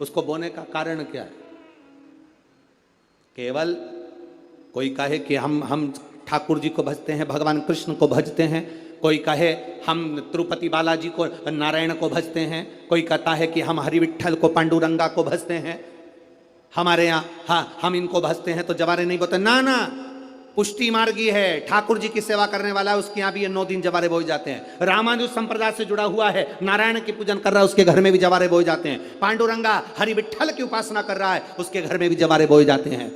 उसको बोने का कारण क्या है? केवल कोई कहे कि हम ठाकुर जी को भजते हैं, भगवान कृष्ण को भजते हैं, कोई कहे हम तिरुपति बालाजी को, नारायण को भजते हैं, कोई कहता है कि हम हरि विट्ठल को, पांडुरंगा को भजते हैं, हमारे यहाँ हाँ हम इनको भजते हैं तो जवारे नहीं बोते। ना ना, पुष्टि मार्गी है, ठाकुर जी की सेवा करने वाला है, उसके यहाँ भी ये 9 दिन जवारे बोए जाते हैं। रामानुज संप्रदाय से जुड़ा हुआ है, नारायण की पूजन कर रहा है, उसके घर में भी जवारे बोए जाते हैं। पांडुरंगा हरि विट्ठल की उपासना कर रहा है, उसके घर में भी जवारे बोए जाते हैं।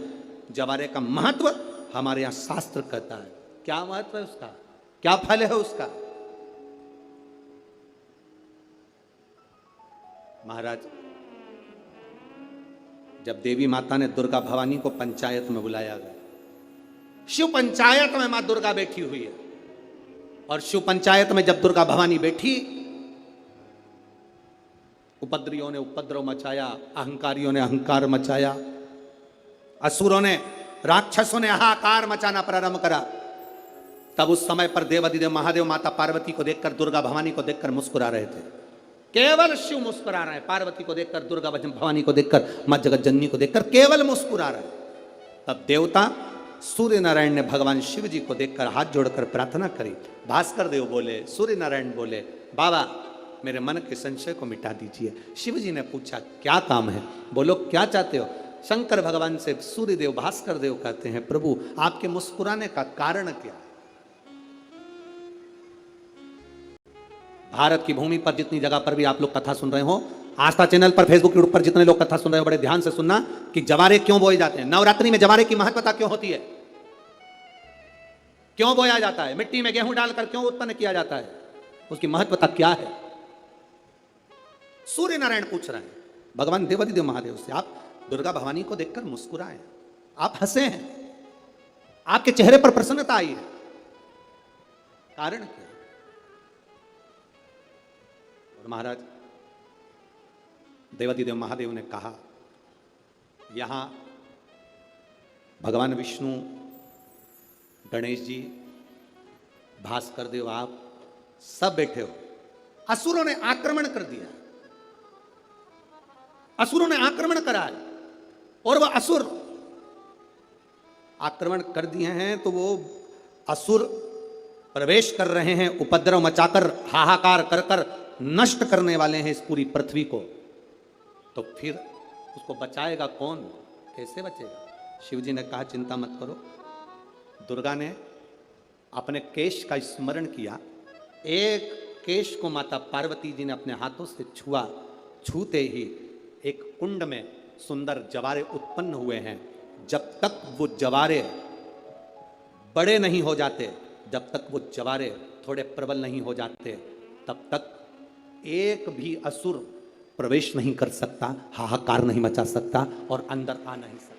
जवारे का महत्व हमारे यहाँ शास्त्र कहता है। क्या महत्व है उसका, क्या फल है उसका? महाराज, जब देवी माता ने दुर्गा भवानी को पंचायत में बुलाया गया, शिव पंचायत में मां दुर्गा बैठी हुई है, और शिव पंचायत में जब दुर्गा भवानी बैठी, उपद्रवियों ने उपद्रव मचाया, अहंकारियों ने अहंकार मचाया, असुरों ने, राक्षसों ने हाहाकार मचाना प्रारंभ करा। तब उस समय पर देवाधिदेव महादेव माता पार्वती को देखकर, दुर्गा भवानी को देखकर मुस्कुरा रहे थे। केवल शिव मुस्कुरा रहे हैं, पार्वती को देखकर, दुर्गा भवानी को देखकर, मां जगत जननी को देखकर केवल मुस्कुरा रहे हैं। तब देवता सूर्य नारायण ने भगवान शिव जी को देखकर हाथ जोड़कर प्रार्थना करी। भास्कर देव बोले, सूर्य नारायण बोले, बाबा मेरे मन के संशय को मिटा दीजिए। शिव जी ने पूछा क्या काम है, बोलो क्या चाहते हो? शंकर भगवान से सूर्य देव, भास्कर देव कहते हैं, प्रभु आपके मुस्कुराने का कारण क्या है? भारत की भूमि पर जितनी जगह पर भी आप लोग कथा सुन रहे हो, आस्था चैनल पर, फेसबुक यूट्यूब पर जितने लोग कथा सुन रहे हो, बड़े ध्यान से सुनना कि जवारे क्यों बोए जाते हैं। नवरात्रि में जवारे की महत्वता क्यों होती है, क्यों बोया जाता है, मिट्टी में गेहूं डालकर क्यों उत्पन्न किया जाता है, उसकी महत्वता क्या है? सूर्य नारायण पूछ रहे हैं भगवान देवाधिदेव महादेव से। आप दुर्गा भवानी को देखकर मुस्कुराए, आप हंसे हैं, आपके चेहरे पर प्रसन्नता आई है, कारण क्या? और महाराज देवाधिदेव महादेव ने कहा, यहां भगवान विष्णु, गणेश जी, भास्कर देव, आप सब बैठे हो। असुरों ने आक्रमण कर दिया, असुरों ने आक्रमण करा है, और वह असुर आक्रमण कर दिए हैं तो वो असुर प्रवेश कर रहे हैं, उपद्रव मचाकर, हाहाकार कर कर नष्ट करने वाले हैं इस पूरी पृथ्वी को। तो फिर उसको बचाएगा कौन, कैसे बचेगा? शिव जी ने कहा चिंता मत करो। दुर्गा ने अपने केश का स्मरण किया, एक केश को माता पार्वती जी ने अपने हाथों से छुआ, छूते ही एक कुंड में सुंदर जवारे उत्पन्न हुए हैं। जब तक वो जवारे बड़े नहीं हो जाते, जब तक वो जवारे थोड़े प्रबल नहीं हो जाते, तब तक एक भी असुर प्रवेश नहीं कर सकता, हाहाकार नहीं मचा सकता और अंदर आ नहीं सकता।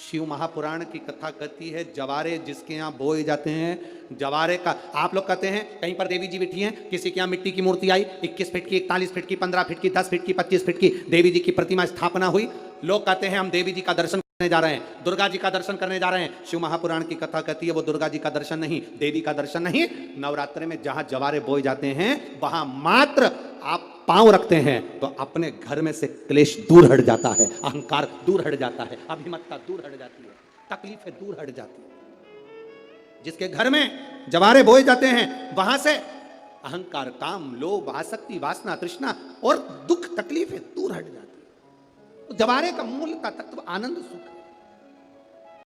शिव महापुराण की कथा कहती है, जवारे जिसके यहाँ बोए जाते हैं, जवारे का, आप लोग कहते हैं कहीं पर देवी जी बैठी हैं, किसी के यहाँ मिट्टी की मूर्ति आई, 21 फीट की, 41 फीट की, 15 फीट की, 10 फीट की, 25 फीट की देवी जी की प्रतिमा स्थापना हुई। लोग कहते हैं हम देवी जी का दर्शन करने जा रहे हैं, दुर्गा जी का दर्शन करने जा रहे हैं। शिव महापुराण की कथा कहती है वो दुर्गा जी का दर्शन नहीं, देवी का दर्शन नहीं, नवरात्रि में जहां जवारे बोए जाते हैं वहां मात्र आप पांव रखते हैं तो अपने घर में से क्लेश दूर हट जाता है, अहंकार दूर हट जाता है, अभिमतता दूर हट जाती है, तकलीफें दूर हट जाती है। जिसके घर में जवारे बोए जाते हैं वहां से अहंकार, काम, लोभ, आसक्ति, वासना, तृष्णा और दुख, तकलीफें दूर हट जाती है। तो जवारे का मूल का तत्व आनंद, सुख है।